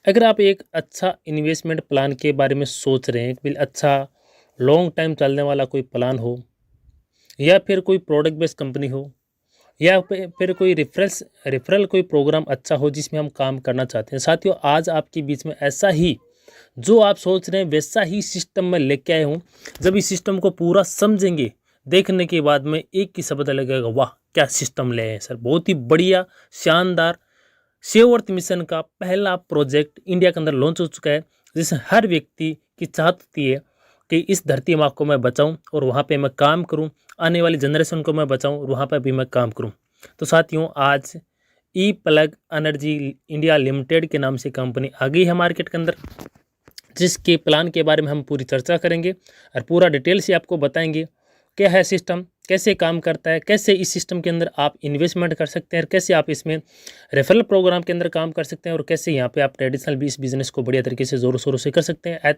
अगर आप एक अच्छा इन्वेस्टमेंट प्लान के बारे में सोच रहे हैं, बिल अच्छा लॉन्ग टाइम चलने वाला कोई प्लान हो, या फिर कोई प्रोडक्ट बेस्ड कंपनी हो, या फिर कोई रेफरल कोई प्रोग्राम अच्छा हो जिसमें हम काम करना चाहते हैं। साथियों, आज आपके बीच में ऐसा ही जो आप सोच रहे हैं वैसा ही सिस्टम में लेके आए हूँ। जब इस सिस्टम को पूरा समझेंगे, देखने के बाद में एक ही शब्द लगेगा, वाह क्या सिस्टम ले आए सर। बहुत ही बढ़िया, शानदार सेव अर्थ मिशन का पहला प्रोजेक्ट इंडिया के अंदर लॉन्च हो चुका है, जिसमें हर व्यक्ति की चाहत होती है कि इस धरती माँ को मैं बचाऊं और वहाँ पे मैं काम करूं, आने वाली जनरेशन को मैं बचाऊं और वहाँ पे भी मैं काम करूं। तो साथियों, आज ई प्लग एनर्जी इंडिया लिमिटेड के नाम से कंपनी आ गई है मार्केट के अंदर, जिसके प्लान के बारे में हम पूरी चर्चा करेंगे और पूरा डिटेल से आपको बताएंगे क्या है सिस्टम, कैसे काम करता है, कैसे इस सिस्टम के अंदर आप इन्वेस्टमेंट कर सकते हैं, और कैसे आप इसमें रेफरल प्रोग्राम के अंदर काम कर सकते हैं, और कैसे यहाँ पे आप ट्रेडिशनल भी इस बिज़नेस को बढ़िया तरीके से ज़ोरों शोरों से कर सकते हैं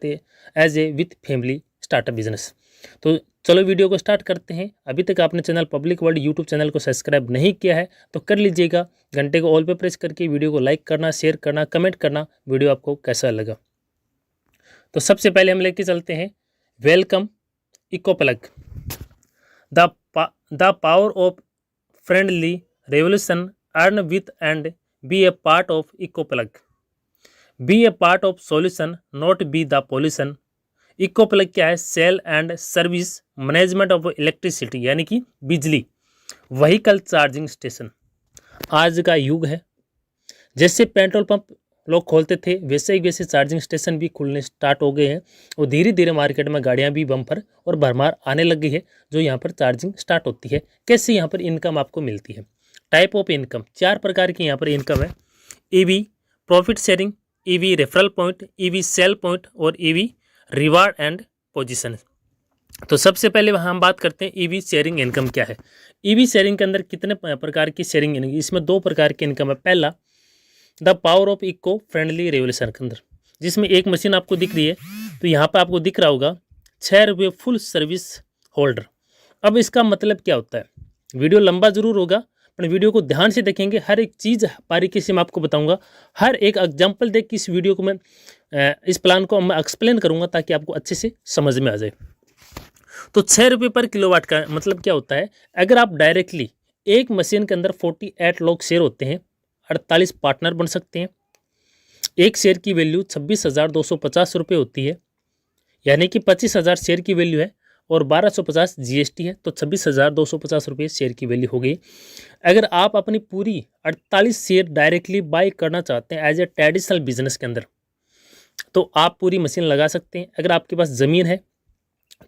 as a with family startup business. तो चलो वीडियो को स्टार्ट करते हैं। अभी तक आपने channel public world YouTube channel को सब्सक्राइब नहीं किया है तो कर लीजिएगा। घंटे को ऑल पे प्रेस करके वीडियो को लाइक करना, शेयर करना, कमेंट करना, वीडियो आपको कैसा लगा। तो सबसे पहले हम लेके चलते हैं welcome eco plug, the power of friendly revolution, earn with and be a part of eco plug, be a part of solution, not be the pollution. Eco plug क्या है? Sale and service management of electricity, यानी कि बिजली, vehicle charging station. आज का युग है, जैसे पेट्रोल पंप लोग खोलते थे वैसे ही वैसे चार्जिंग स्टेशन भी खुलने स्टार्ट हो गए हैं, और धीरे धीरे मार्केट में गाड़ियां भी बम्पर और भरमार आने लग गई है जो यहाँ पर चार्जिंग स्टार्ट होती है। कैसे यहाँ पर इनकम आपको मिलती है? टाइप ऑफ इनकम, 4 प्रकार की यहाँ पर इनकम है। EV profit sharing, EV referral point, EV cell point और ईवी रिवार्ड एंड पोजीशन। तो सबसे पहले हम बात करते हैं ईवी शेयरिंग इनकम क्या है। ईवी शेयरिंग के अंदर कितने प्रकार की शेयरिंग इनकम? इसमें 2 प्रकार की इनकम है। पहला, the power of eco friendly revolution के अंदर, जिसमें एक मशीन आपको दिख रही है, तो यहाँ पर आपको दिख रहा होगा 6 रुपये फुल सर्विस होल्डर। अब इसका मतलब क्या होता है? वीडियो लंबा जरूर होगा पर वीडियो को ध्यान से देखेंगे, हर एक चीज़ बारीकी से मैं आपको बताऊंगा, हर एक एग्जाम्पल देख के इस वीडियो को मैं इस प्लान को मैं एक्सप्लेन करूंगा ताकि आपको अच्छे से समझ में आ जाए। तो 6 रुपये पर किलोवाट का मतलब क्या होता है? अगर आप डायरेक्टली एक मशीन के अंदर 48 लोग शेयर होते हैं, 48 पार्टनर बन सकते हैं। एक शेयर की वैल्यू 26,250 रुपये होती है, यानी कि 25,000 शेयर की वैल्यू है और 1250 जीएसटी है, तो 26,250 रुपये शेयर की वैल्यू हो गई। अगर आप अपनी पूरी 48 शेयर डायरेक्टली बाय करना चाहते हैं एज ए ट्रेडिशनल बिजनेस के अंदर, तो आप पूरी मशीन लगा सकते हैं। अगर आपके पास ज़मीन है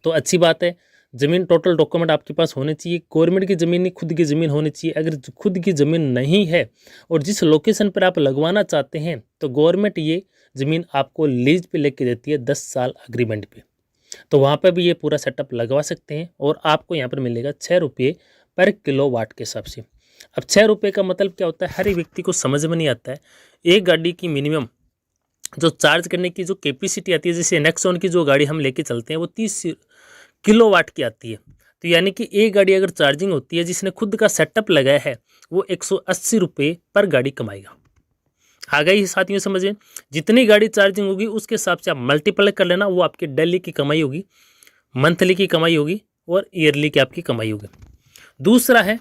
तो अच्छी बात है, ज़मीन टोटल डॉक्यूमेंट आपके पास होने चाहिए। गवर्नमेंट की ज़मीन नहीं, खुद की ज़मीन होनी चाहिए। अगर खुद की ज़मीन नहीं है और जिस लोकेशन पर आप लगवाना चाहते हैं तो गवर्नमेंट ये ज़मीन आपको लीज पे लेके देती है 10 साल अग्रीमेंट पे, तो वहाँ पर भी ये पूरा सेटअप लगवा सकते हैं और आपको यहाँ पर मिलेगा 6 रुपये पर किलोवाट के हिसाब से। अब 6 रुपये का मतलब क्या होता है? हर एक व्यक्ति को समझ में नहीं आता है। एक गाड़ी की मिनिमम जो चार्ज करने की जो कैपेसिटी आती है, जैसे नेक्सॉन की जो गाड़ी हम लेके चलते हैं वो 30 किलोवाट की आती है, तो यानी कि एक गाड़ी अगर चार्जिंग होती है जिसने खुद का सेटअप लगाया है वो 180 रुपये पर गाड़ी कमाएगा। आ गई साथियों समझ में? जितनी गाड़ी चार्जिंग होगी उसके हिसाब से आप मल्टीप्लाई कर लेना, वो आपकी डेली की कमाई होगी, मंथली की कमाई होगी और ईयरली की आपकी कमाई होगी। दूसरा है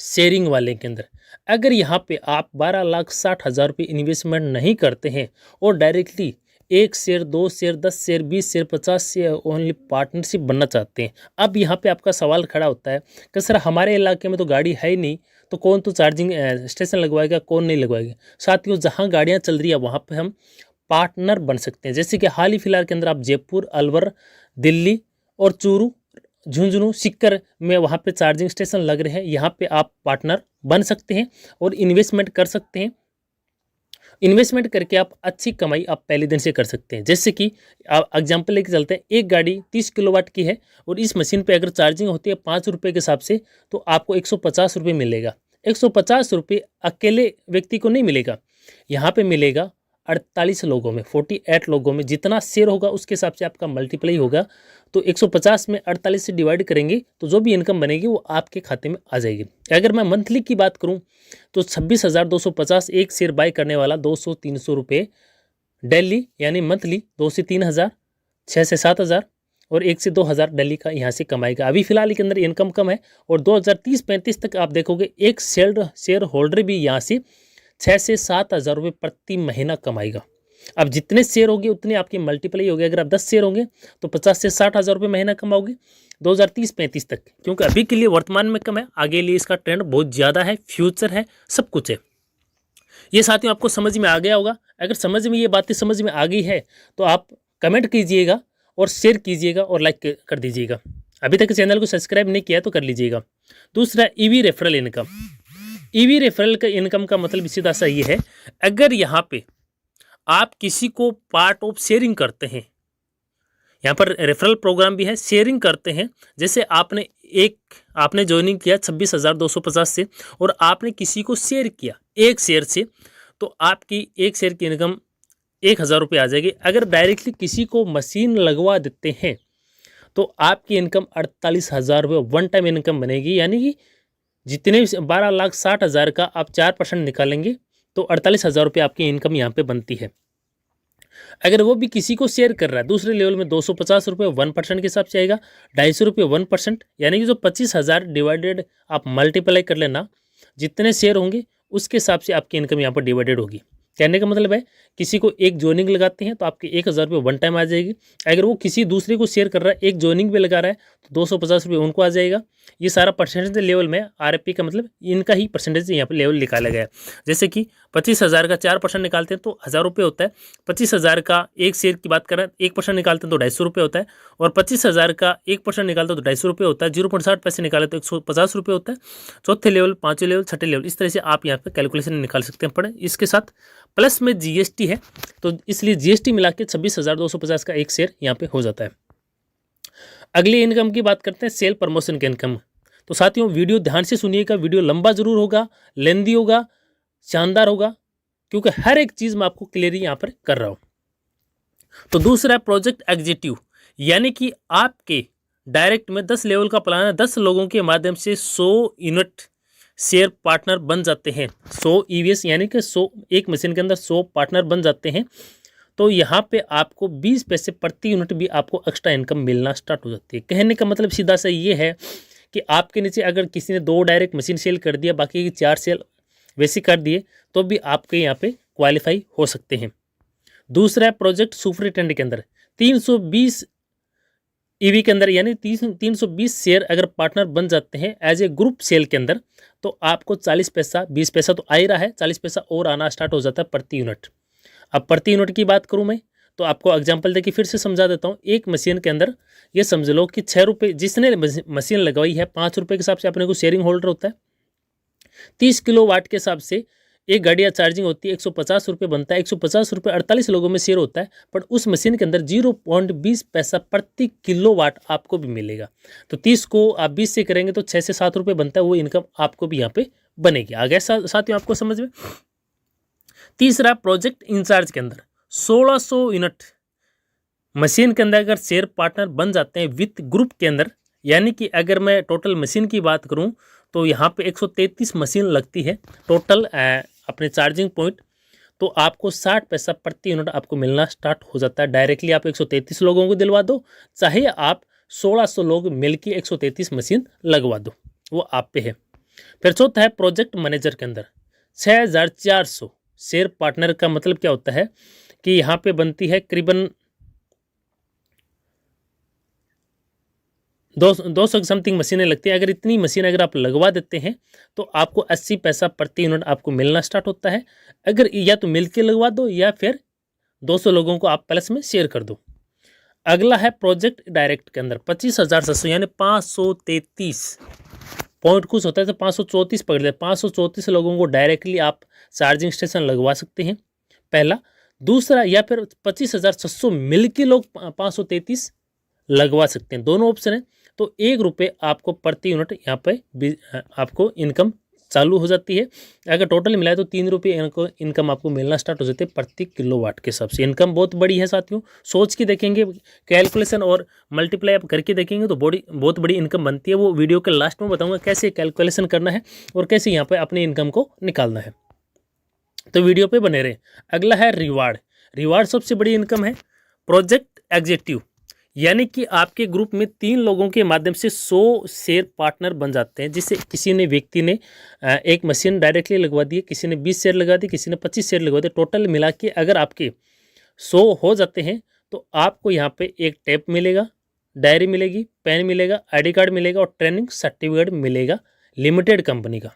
शेयरिंग वाले के अंदर, अगर यहाँ पे आप 12,60,000 रुपये इन्वेस्टमेंट नहीं करते हैं और directly 1 share, 2 share, 10 share, 20 share, 50 share only partnership बनना चाहते हैं, अब यहाँ पे आपका सवाल खड़ा होता है कि सर हमारे इलाके में तो गाड़ी है ही नहीं, तो कौन तो चार्जिंग स्टेशन लगवाएगा, कौन नहीं लगवाएगा। साथियों, जहाँ गाड़ियाँ चल रही है वहाँ पर हम पार्टनर बन सकते हैं। जैसे कि हाल ही फिलहाल के अंदर आप जयपुर, अलवर, दिल्ली और चूरू, झुंझुनू, सीकर में वहाँ पे चार्जिंग स्टेशन लग रहे हैं, यहाँ पे आप पार्टनर बन सकते हैं और इन्वेस्टमेंट कर सकते हैं। इन्वेस्टमेंट करके आप अच्छी कमाई आप पहले दिन से कर सकते हैं। जैसे कि आप एग्जांपल लेके चलते हैं, एक गाड़ी 30 किलोवाट की है और इस मशीन पे अगर चार्जिंग होती है 5 रुपये के हिसाब से, तो आपको 150 रुपये मिलेगा। 150 रुपये अकेले व्यक्ति को नहीं मिलेगा, यहाँ पे मिलेगा 48 लोगों में, 48 लोगों में जितना शेयर होगा उसके हिसाब से आपका मल्टीप्लाई होगा, तो 150 में 48 से डिवाइड करेंगे तो जो भी इनकम बनेगी वो आपके खाते में आ जाएगी। अगर मैं मंथली की बात करूं तो 26,250 एक शेयर बाय करने वाला 200-300 रुपये दिल्ली यानी मंथली 2 से 3 हज़ार, 6 से 7 हज़ार और 1 से 2 हज़ार दिल्ली का यहाँ से कमाएगा। अभी फिलहाल के अंदर इनकम कम है और 2030-35 तक आप देखोगे एक शेयर होल्डर भी यहाँ से 6 से 7 हज़ार रुपये प्रति महीना कमाएगा। अब जितने शेयर होंगे उतने आपके मल्टीप्लाई हो गए। अगर आप 10 शेयर होंगे तो 50 से 60 हज़ार रुपये महीना कमाओगे 2030-35 तक, क्योंकि अभी के लिए वर्तमान में कम है, आगे लिए इसका ट्रेंड बहुत ज़्यादा है, फ्यूचर है, सब कुछ है। ये साथियों आपको समझ में आ गया होगा। अगर समझ में ये बातें समझ में आ गई है तो आप कमेंट कीजिएगा और शेयर कीजिएगा और लाइक कर दीजिएगा। अभी तक चैनल को सब्सक्राइब नहीं किया तो कर लीजिएगा। दूसरा, EV referral income. EV referral का इनकम का मतलब सीधा सा ये है, अगर यहाँ पे आप किसी को पार्ट ऑफ शेयरिंग करते हैं, यहाँ पर रेफरल प्रोग्राम भी है, शेयरिंग करते हैं। जैसे आपने ज्वाइनिंग किया 26,250 से और आपने किसी को शेयर किया एक शेयर से, तो आपकी एक शेयर की इनकम 1,000 रुपये आ जाएगी। अगर डायरेक्टली किसी को मशीन लगवा देते हैं तो आपकी इनकम 48,000 रुपये वन टाइम इनकम बनेगी। यानी कि जितने 12,60,000 का आप 4% निकालेंगे तो 48,000 रुपये आपकी इनकम यहाँ पे बनती है। अगर वो भी किसी को शेयर कर रहा है दूसरे लेवल में 250 रुपये 1% के हिसाब से आएगा, 250 रुपये 1%, यानी कि जो 25,000 डिवाइडेड आप मल्टीप्लाई कर लेना, जितने शेयर होंगे उसके हिसाब से आपकी इनकम यहाँ पर डिवाइडेड होगी। कहने का मतलब है किसी को एक ज्वाइनिंग लगाते हैं तो आपके 1,000 रुपये वन टाइम आ जाएगी। अगर वो किसी दूसरे को शेयर कर रहा है, एक ज्वाइनिंग भी लगा रहा है, तो 250 रुपये उनको आ जाएगा। ये सारा परसेंटेज लेवल में आरएफपी का मतलब इनका ही परसेंटेज यहाँ पर लेवल निकाला गया है। जैसे कि 25,000 का 4% निकालते हैं तो 1,000 रुपये होता है। 25,000 का एक शेयर की बात करें 1% निकालते हैं तो 250 रुपये होता है। और 25,000 का 1% निकालते हैं तो 250 रुपये होता है। 0.60 पैसे निकाले तो 150 रुपये होता है। चौथे लेवल, पाँचवें लेवल, छठे लेवल, इस तरह से आप यहाँ पे कैलकुलेशन निकाल सकते हैं। पढ़े, इसके साथ प्लस में जीएसटी है तो इसलिए जीएसटी मिला के 26,250 का एक शेयर यहाँ पे हो जाता है। अगली इनकम की बात करते हैं, सेल प्रमोशन की इनकम। तो साथियों वीडियो ध्यान से सुनिएगा, वीडियो लंबा जरूर होगा, लेंदी होगा, शानदार होगा, क्योंकि हर एक चीज मैं आपको क्लियर यहाँ पर कर रहा हूँ। तो दूसरा प्रोजेक्ट एग्जीक्यूटिव, यानी कि आपके डायरेक्ट में 10 लेवल का प्लान है, 10 लोगों के माध्यम से 100 यूनिट शेयर पार्टनर बन जाते हैं। 100 ईवीएस यानी कि 100 एक मशीन के अंदर 100 पार्टनर बन जाते हैं। तो यहाँ पे आपको 20 पैसे प्रति यूनिट भी आपको एक्स्ट्रा इनकम मिलना स्टार्ट हो जाती है। कहने का मतलब सीधा सा ये है कि आपके नीचे अगर किसी ने 2 डायरेक्ट मशीन सेल कर दिया, बाकी की 4 सेल वैसे कर दिए, तो भी आपके यहाँ पे क्वालिफाई हो सकते हैं। दूसरा प्रोजेक्ट सुपरिटेंडेंट के अंदर 320 ईवी के अंदर, यानी 320 शेयर अगर पार्टनर बन जाते हैं एज ए ग्रुप सेल के अंदर, तो आपको 40 पैसा 20 पैसा तो आ ही रहा है, 40 पैसा और आना स्टार्ट हो जाता है प्रति यूनिट। अब प्रति यूनिट की बात करूं मैं तो आपको एग्जांपल देके फिर से समझा देता हूं। एक मशीन के अंदर ये समझ लो कि 6 रुपये, जिसने मशीन लगवाई है 5 रुपये के हिसाब से अपने को शेयरिंग होल्डर होता है। 30 किलोवाट के हिसाब से एक गाड़ियाँ चार्जिंग होती है, 150 रुपये बनता है। 150 रुपये 48 लोगों में शेयर होता है, पर उस मशीन के अंदर 0.20 पैसा प्रति किलोवाट आपको भी मिलेगा। तो 30 को आप 20 से करेंगे तो 6 से 7 रुपये बनता है, वो इनकम आपको भी यहाँ पे बनेगी। आ गया साथियों आपको समझ में। तीसरा प्रोजेक्ट इंचार्ज के अंदर 1600 यूनिट मशीन के अंदर अगर शेयर पार्टनर बन जाते हैं विथ ग्रुप के अंदर, यानी कि अगर मैं टोटल मशीन की बात करूं तो यहाँ पे 133 मशीन लगती है टोटल अपने चार्जिंग पॉइंट, तो आपको 60 पैसा प्रति यूनिट आपको मिलना स्टार्ट हो जाता है। डायरेक्टली आप 133 लोगों को दिलवा दो, चाहे आप 1600 लोग मिलकर 133 मशीन लगवा दो, वो आप पे है। फिर चौथा है प्रोजेक्ट मैनेजर के अंदर 6400 शेयर पार्टनर का मतलब क्या होता है कि यहाँ पे बनती है करीबन 200 समथिंग मशीनें लगती है। अगर इतनी मशीन अगर आप लगवा देते हैं तो आपको 80 पैसा प्रति यूनिट आपको मिलना स्टार्ट होता है। अगर या तो मिल के लगवा दो या फिर 200 लोगों को आप प्लस में शेयर कर दो। अगला है प्रोजेक्ट डायरेक्ट के अंदर 25,700 यानी 533 पॉइंट कुछ होता है तो 534 पकड़ ले, 534 लोगों को डायरेक्टली आप चार्जिंग स्टेशन लगवा सकते हैं, पहला। दूसरा, या फिर 25,600 मिल के लोग 533 लगवा सकते हैं, दोनों ऑप्शन है। तो 1 रुपये आपको प्रति यूनिट यहाँ पे आपको इनकम चालू हो जाती है। अगर टोटल मिलाए तो 3 रुपये इनकम आपको मिलना स्टार्ट हो जाती है प्रति किलोवाट के हिसाब से। इनकम बहुत बड़ी है साथियों, सोच के देखेंगे, कैलकुलेशन और मल्टीप्लाई आप करके देखेंगे तो बहुत बड़ी इनकम बनती है। वो वीडियो के लास्ट में बताऊंगा कैसे कैलकुलेशन करना है और कैसे यहाँ पर अपने इनकम को निकालना है, तो वीडियो पे बने रहे। अगला है रिवार्ड। रिवार्ड सबसे बड़ी इनकम है। प्रोजेक्ट एग्जेक्टिव, यानी कि आपके ग्रुप में 3 लोगों के माध्यम से 100 शेयर पार्टनर बन जाते हैं। जिससे किसी ने व्यक्ति ने एक मशीन डायरेक्टली लगवा दी, किसी ने 20 शेयर लगा दिए, किसी ने 25 शेयर लगवा दिए। टोटल मिला के अगर आपके 100 हो जाते हैं तो आपको यहाँ पे एक टैब मिलेगा, डायरी मिलेगी, पेन मिलेगा, आईडी कार्ड मिलेगा और ट्रेनिंग सर्टिफिकेट मिलेगा लिमिटेड कंपनी का।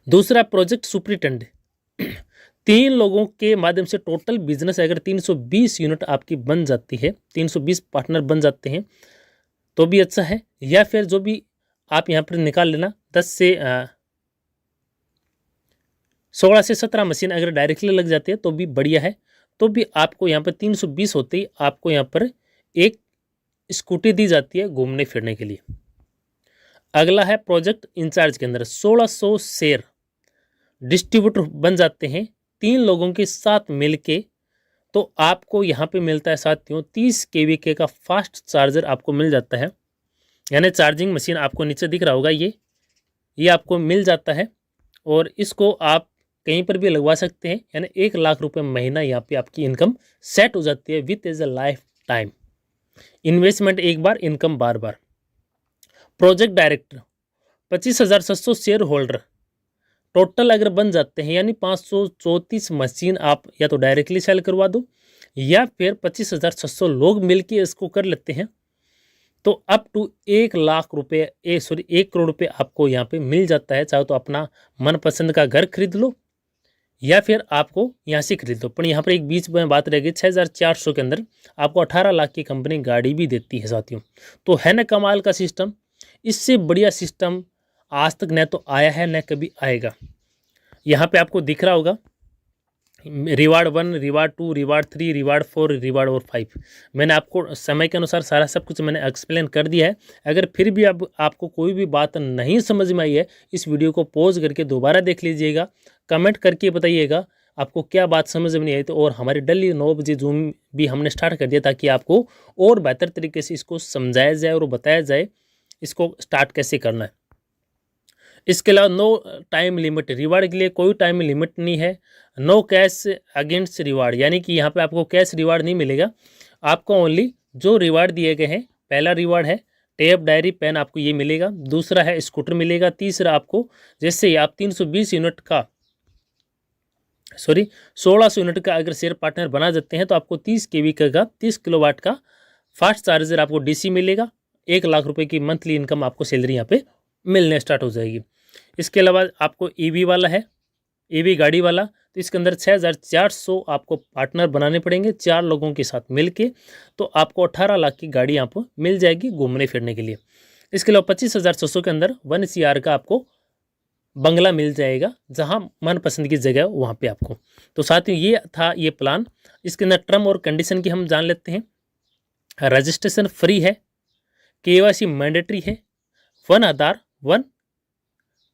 दूसरा प्रोजेक्ट सुपरिटेंडेंट, 3 लोगों के माध्यम से टोटल बिजनेस अगर 320 यूनिट आपकी बन जाती है, 320 पार्टनर बन जाते हैं तो भी अच्छा है। या फिर जो भी आप यहाँ पर निकाल लेना 16 से 17 मशीन अगर डायरेक्टली लग जाती है तो भी बढ़िया है। तो भी आपको यहाँ पर 320 होते ही आपको यहाँ पर एक स्कूटी दी जाती है घूमने फिरने के लिए। अगला है प्रोजेक्ट इंचार्ज के अंदर 1600 शेयर डिस्ट्रीब्यूटर बन जाते हैं 3 लोगों के साथ मिलके। तो आपको यहाँ पे मिलता है साथियों 30 kVK का फास्ट चार्जर आपको मिल जाता है। यानी चार्जिंग मशीन आपको नीचे दिख रहा होगा, ये आपको मिल जाता है और इसको आप कहीं पर भी लगवा सकते हैं। यानी 1 लाख रुपए महीना यहाँ पे आपकी इनकम सेट हो जाती है with as a lifetime. Investment एक बार, इनकम बार बार। Project director 25,700 shareholder total अगर बन जाते हैं, यानी 534 मशीन आप या तो डायरेक्टली सेल करवा दो या फिर 25,600 लोग मिलके इसको कर लेते हैं तो अप टू 1 लाख रुपए 1 करोड़ रुपए आपको यहाँ पे मिल जाता है। चाहे तो अपना मनपसंद का घर खरीद लो या फिर आपको यहाँ से खरीद लो। पर यहाँ पर एक बीच में बात रह गई, 6,400 के अंदर आपको 18 लाख की कंपनी गाड़ी भी देती है साथियों। तो है ना कमाल का सिस्टम। इससे बढ़िया सिस्टम आज तक न तो आया है न कभी आएगा। यहाँ पे आपको दिख रहा होगा reward 1, reward 2, reward 3, reward 4, reward और 5। मैंने आपको समय के अनुसार सारा सब कुछ मैंने एक्सप्लेन कर दिया है। अगर फिर भी आपको कोई भी बात नहीं समझ में आई है, इस वीडियो को पॉज करके दोबारा देख लीजिएगा, कमेंट करके बताइएगा आपको क्या बात समझ में नहीं आई। तो और हमारे डेली 9 बजे जूम भी हमने स्टार्ट कर दिया ताकि आपको और बेहतर तरीके से इसको समझाया जाए और बताया जाए इसको स्टार्ट कैसे करना है। इसके अलावा नो टाइम लिमिट, रिवार्ड के लिए कोई टाइम लिमिट नहीं है। नो कैश अगेंस्ट रिवार्ड, यानी कि यहाँ पे आपको कैश रिवार्ड नहीं मिलेगा। आपको ओनली जो रिवार्ड दिए गए हैं, पहला रिवार्ड है टैब, डायरी, पेन, आपको ये मिलेगा। दूसरा है स्कूटर मिलेगा। तीसरा आपको जैसे आप 320 यूनिट का 1600 यूनिट का अगर शेयर पार्टनर बना देते हैं तो आपको 30 kVK का 30 किलोवाट का फास्ट चार्जर आपको DC मिलेगा। 1 लाख रुपए की मंथली इनकम आपको सैलरी यहाँ पे मिलने स्टार्ट हो जाएगी। इसके अलावा आपको EV वाला है, EV गाड़ी वाला, तो इसके अंदर 6,400 आपको पार्टनर बनाने पड़ेंगे 4 लोगों के साथ मिलके। तो आपको 18 लाख की गाड़ी यहाँ पर मिल जाएगी घूमने फिरने के लिए। इसके अलावा 25,600 के अंदर 1 CR का आपको बंगला मिल जाएगा, जहाँ मनपसंद की जगह वहाँ पे आपको। तो साथियों ये था ये प्लान। इसके अंदर टर्म और कंडीशन की हम जान लेते हैं। रजिस्ट्रेशन फ्री है, KYC मैंडेटरी है, 1 आधार 1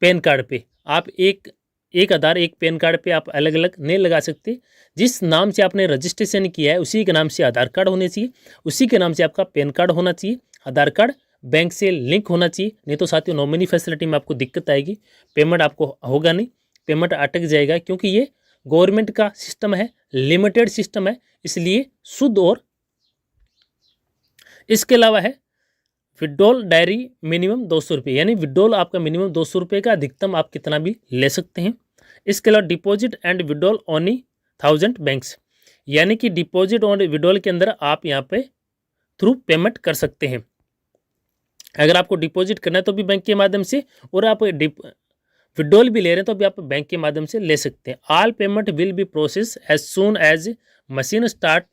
पैन कार्ड पे आप एक आधार 1 पैन कार्ड पे आप अलग अलग नहीं लगा सकते। जिस नाम से आपने रजिस्ट्रेशन किया है उसी के नाम से आधार कार्ड होने चाहिए, उसी के नाम से आपका पैन कार्ड होना चाहिए। आधार कार्ड बैंक से लिंक होना चाहिए, नहीं तो साथियों नॉमिनी फैसिलिटी में आपको दिक्कत आएगी, पेमेंट आपको होगा नहीं, पेमेंट अटक जाएगा। क्योंकि ये गवर्नमेंट का सिस्टम है, लिमिटेड सिस्टम है, इसलिए शुद्ध। और इसके अलावा है विड्रॉल डायरी मिनिमम 200 रुपये, यानी विड्रॉल आपका मिनिमम 200 रुपये का, अधिकतम आप कितना भी ले सकते हैं। इसके अलावा deposit and withdrawal only 1000 banks, यानी कि डिपॉजिट और विड्रॉल के अंदर आप यहाँ पे थ्रू पेमेंट कर सकते हैं। अगर आपको डिपॉजिट करना है तो भी बैंक के माध्यम से, और आप विड्रॉल भी ले रहे हैं तो भी आप बैंक के माध्यम से ले सकते हैं। All payment will be process as soon as machine start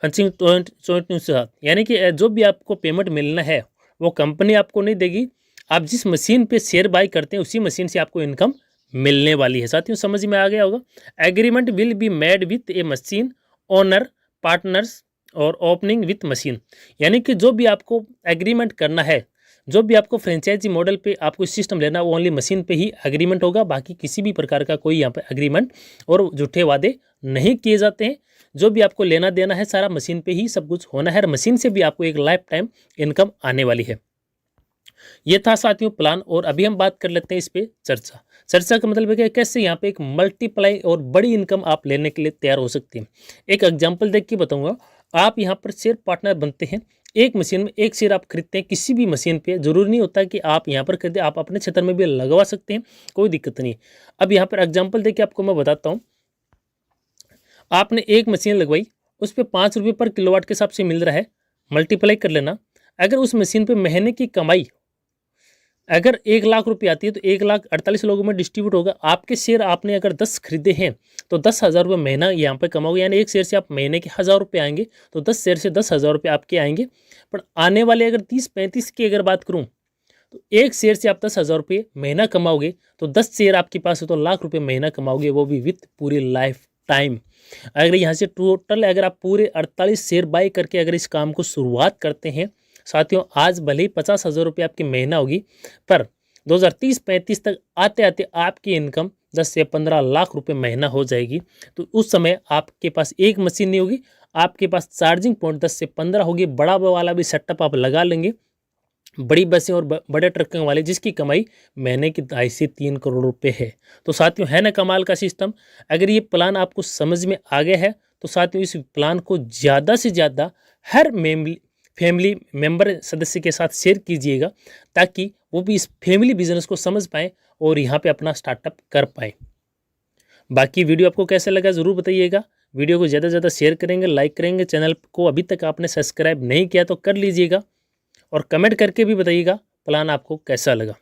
functioning, यानी कि जो भी आपको पेमेंट मिलना है वो कंपनी आपको नहीं देगी, आप जिस मशीन पे शेयर बाई करते हैं उसी मशीन से आपको इनकम मिलने वाली है। साथियों समझ में आ गया होगा। Agreement will be made with A machine owner partners और ओपनिंग विथ मशीन, यानी कि जो भी आपको एग्रीमेंट करना है, जो भी आपको फ्रेंचाइजी मॉडल पे आपको सिस्टम लेना है वो ओनली मशीन पे ही एग्रीमेंट होगा। बाकी किसी भी प्रकार का कोई यहाँ पे एग्रीमेंट और झूठे वादे नहीं किए जाते हैं। जो भी आपको लेना देना है सारा मशीन पे ही सब कुछ होना है। मशीन से भी आपको एक लाइफ टाइम इनकम आने वाली है। ये था साथियों प्लान, और अभी हम बात कर लेते हैं इस पे चर्चा। चर्चा का मतलब है कि कैसे यहाँ पे एक मल्टीप्लाई और बड़ी इनकम आप लेने के लिए तैयार हो सकती हैं। एक एग्जांपल देख के बताऊंगा। आप यहाँ पर शेयर पार्टनर बनते हैं, एक मशीन में एक शेयर आप खरीदते हैं किसी भी मशीन पे, जरूरी नहीं होता कि आप यहाँ पर खरीदें, आप अपने क्षेत्र में भी लगवा सकते हैं, कोई दिक्कत नहीं। अब यहाँ पर एग्जाम्पल देके आपको मैं बताता हूँ। आपने एक मशीन लगवाई, उस पर 5 रुपये पर किलोवाट के हिसाब से मिल रहा है, मल्टीप्लाई कर लेना। अगर उस मशीन पे महीने की कमाई अगर 1 लाख रुपये आती है तो 1,48,00,000 लोगों में डिस्ट्रीब्यूट होगा। आपके शेयर आपने अगर 10 खरीदे हैं तो 10,000 रुपये महीना यहाँ पे कमाओगे, यानी एक शेयर से आप महीने के 1,000 रुपये आएंगे, तो 10 शेयर से 10,000 रुपये आपके आएंगे। पर आने वाले अगर 30-35 की अगर बात करूँ तो एक शेयर से आप 10,000 रुपये महीना कमाओगे, तो 10 शेयर आपके पास है तो लाख रुपये महीना कमाओगे, वो भी विथ पूरी लाइफ टाइम। अगर यहाँ से टोटल अगर आप पूरे 48 शेयर बाई करके अगर इस काम को शुरुआत करते हैं साथियों, आज भले ही 50,000 रुपये आपकी महीना होगी, पर 2030-35 तक आते आते आपकी इनकम 10 से 15 लाख रुपए महीना हो जाएगी। तो उस समय आपके पास एक मशीन नहीं होगी, आपके पास चार्जिंग पॉइंट 10 से 15 होगी, बड़ा वाला भी सेटअप आप लगा लेंगे, बड़ी बसें और बड़े ट्रकों वाले, जिसकी कमाई महीने की 2.5 से 3 करोड़ रुपए है। तो साथियों है ना कमाल का सिस्टम। अगर ये प्लान आपको समझ में आ गया है तो साथियों इस प्लान को ज़्यादा से ज़्यादा हर फैमिली मेंबर सदस्य के साथ शेयर कीजिएगा, ताकि वो भी इस फैमिली बिजनेस को समझ पाएँ और यहाँ पे अपना स्टार्टअप कर पाएँ। बाकी वीडियो आपको कैसा लगा ज़रूर बताइएगा। वीडियो को ज़्यादा से ज़्यादा शेयर करेंगे, लाइक करेंगे। चैनल को अभी तक आपने सब्सक्राइब नहीं किया तो कर लीजिएगा, और कमेंट करके भी बताइएगा प्लान आपको कैसा लगा।